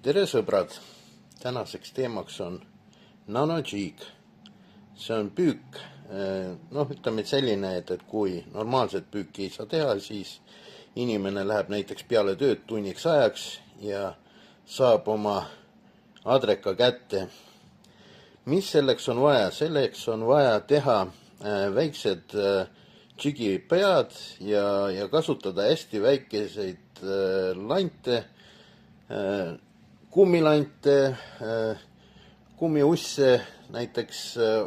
Tere sõbrad, tänaseks teemaks on nanojig. See on püük, ütleme selline, et kui normaalset püüki ei saa teha, siis inimene läheb näiteks peale tööd tunniks ajaks ja saab oma adreka kätte. Mis selleks on vaja? Selleks on vaja teha väiksed džigipead ja kasutada hästi väikeseid lante, kummilante, kummiusse, näiteks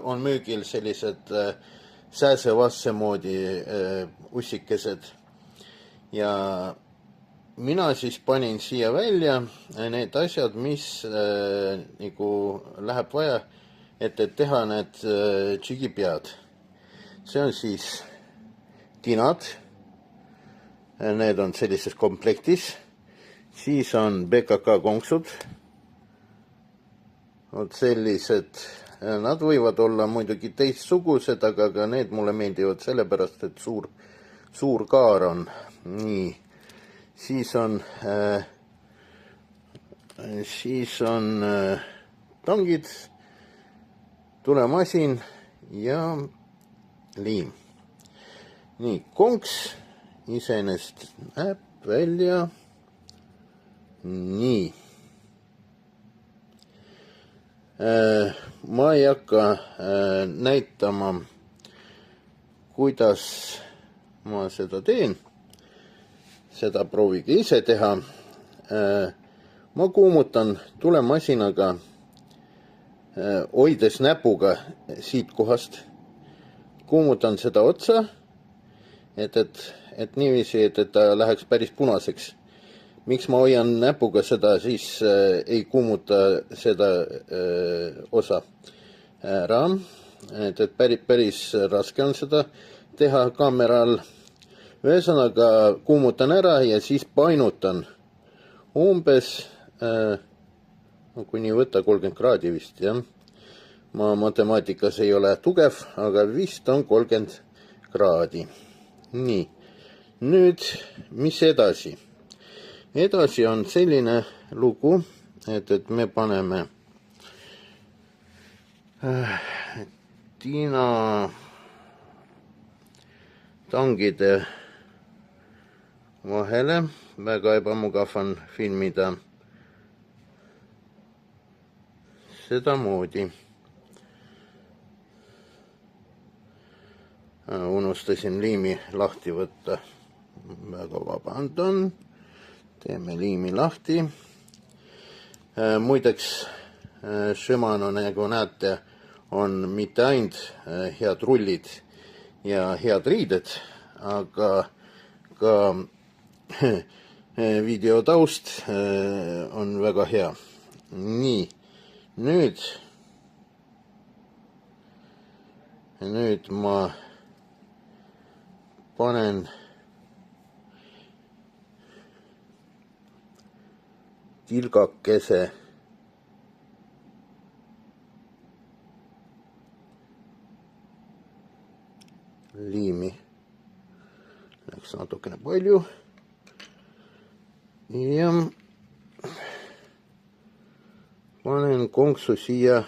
on müügil sellised sääsevasse moodi ussikesed. Ja mina siis panin siia välja need asjad, mis nagu läheb vaja, et teha need džigipead. See on siis tinad, need on sellises komplektis. Siis on BKK konksud. Sellised, nad võivad olla muidugi teistsugused, aga ka need mulle meeldivad sellepärast, et suur kaar on. Nii. Siis on tangid, tulemasin ja liim. Nii, konks iseenesest näeb välja nii. Ma ei hakka näitama, kuidas ma seda teen. Seda proovige ise teha. Ma kuumutan tulemasinaga, hoides näpuga siit kohast. Kuumutan seda otsa, et niiviisi, et ta läheks päris punaseks. Miks ma hoian näpuga seda, siis ei kuumuta seda osa ära. Et päris raske on seda teha kaamera all. Ühesõnaga kuumutan ära ja siis painutan umbes, kui nii võtta, 30 kraadi vist, jah. Ma matemaatikas ei ole tugev, aga vist on 30 kraadi. Nii, nüüd mis edasi? Edasi on selline lugu, et me paneme tina tangide vahele. Väga ebamugav on filmida sedamoodi. Unustasin liimi lahti võtta. Väga vabandan. Teeme liimi lahti. Muideks, Shimano, nagu näete, on mitte ainult head rullid ja head riided, aga ka videotaust on väga hea. Nii, nüüd ma panen tilgakese liimi. Läks natukene palju. Ja panen konksu siia.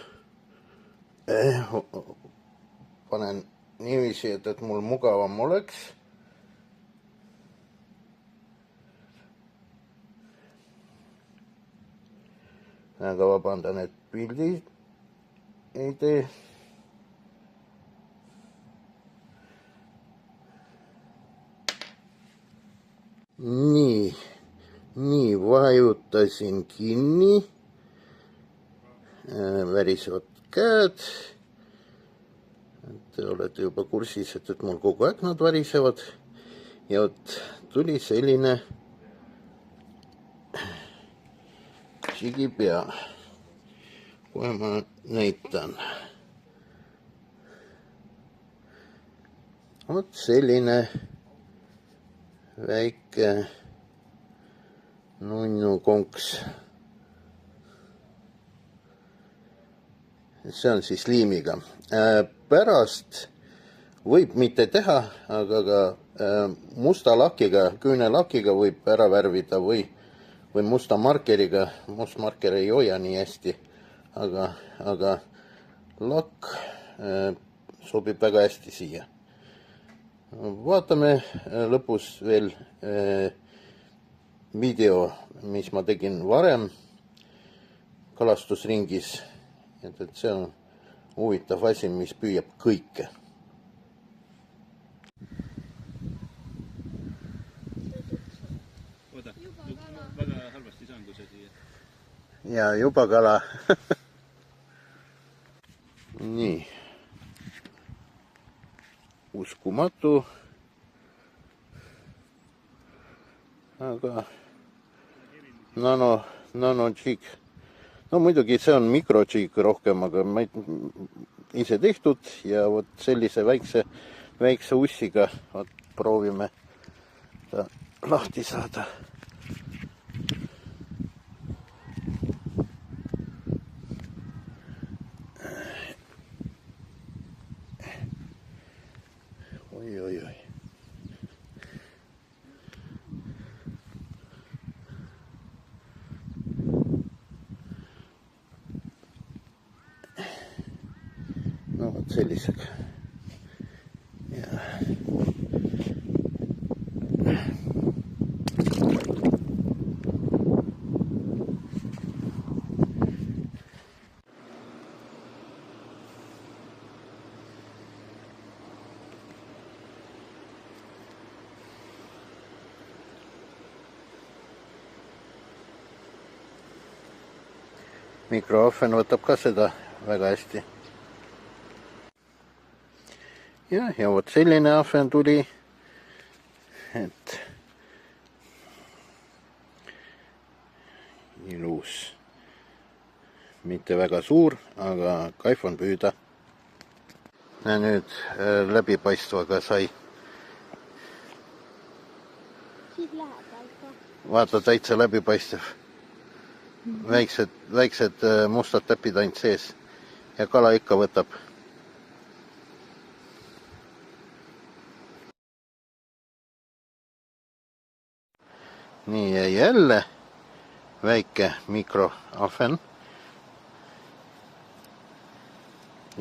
Panen niiviisi, et mul mugavam oleks. Väga vabandan, et pildi ei tee. Nii, vajutasin kinni. Värisevad käed. Te olete juba kursis, et mul kogu aeg nad värisevad. Ja tuli selline džigipea. Kohe ma näitan. Selline väike nunnu konks. See on siis liimiga. Pärast võib mitte teha, aga ka musta lakiga, küünelakiga võib ära värvida või või musta markeriga. Must marker ei hoia nii hästi, aga lakk sobib väga hästi siia. Vaatame lõpus veel video, mis ma tegin varem kalastusringis. Et see on huvitav asi, mis püüab kõike. Oota, väga halvasti saan, kui see siia. Ja juba kala. Nii. Uskumatu. Aga nano jig. No muidugi see on mikrojig rohkem, aga ma ise tehtud ja vot sellise väikse ussiga proovime ta lahti saada. Oi. No vot sellisega. Ja. Mikroahven võtab ka seda väga hästi. Ja vot selline ahven tuli, et ilus, mitte väga suur, aga kaif on püüda. Ja nüüd läbipaistvaga sai. Vaata, täitsa läbipaistev. Väiksed mustad täpid ainult sees ja kala ikka võtab. Nii ja jälle väike mikroahven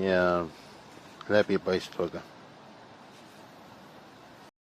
ja läbipaistvaga.